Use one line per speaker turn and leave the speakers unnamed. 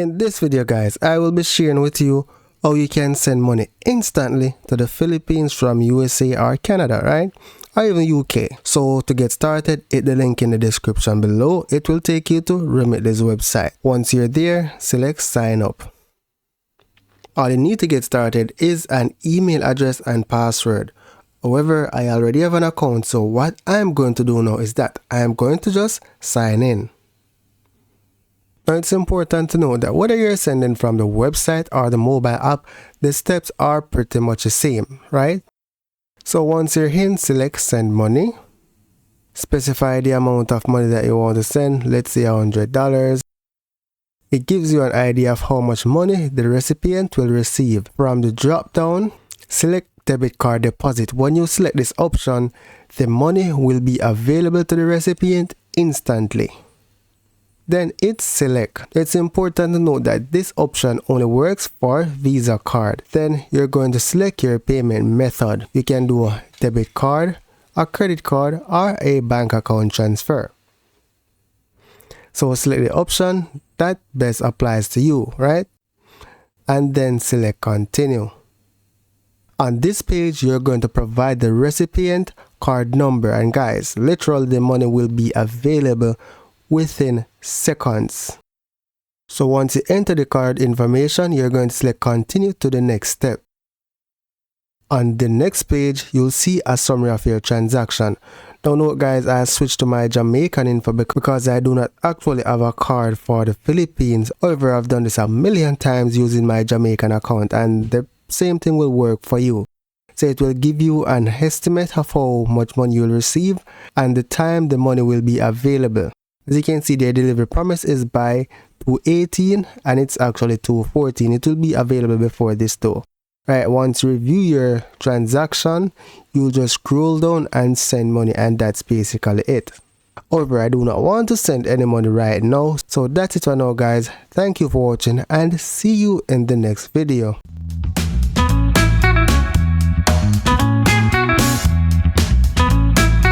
In this video guys, I will be sharing with you how you can send money instantly to the Philippines from USA or Canada, right? Or even UK. So to get started, hit the link in the description below. It will take you to Remitly's website. Once you're there, select sign up. All you need to get started is an email address and password. However, I already have an account, so what I'm going to do now is that I am going to just sign in. Now it's important to know that whether you're sending from the website or the mobile app, the steps are pretty much the same, right? So once you're in, select send money. Specify the amount of money that you want to send, let's say $100. It gives you an idea of how much money the recipient will receive. From the drop down, select debit card deposit. When you select this option, the money will be available to the recipient instantly. Then hit select. It's important to note that this option only works for Visa card. Then you're going to select your payment method. You can do a debit card, a credit card, or a bank account transfer. So select the option that best applies to you, right? And then select continue. On this page, you're going to provide the recipient card number, and guys, literally the money will be available within seconds. So once you enter the card information, you're going to select continue to the next step. On the next page, you'll see a summary of your transaction. Now note guys, I switched to my Jamaican info because I do not actually have a card for the Philippines. However, I've done this a million times using my Jamaican account, and the same thing will work for you. So it will give you an estimate of how much money you'll receive and the time the money will be available. As you can see, their delivery promise is by 2/18 and it's actually 2/14. It will be available before this though. Right, once you review your transaction, you'll just scroll down and send money, and that's basically it. However, I do not want to send any money right now, so that's it for now guys. Thank you for watching and see you in the next video.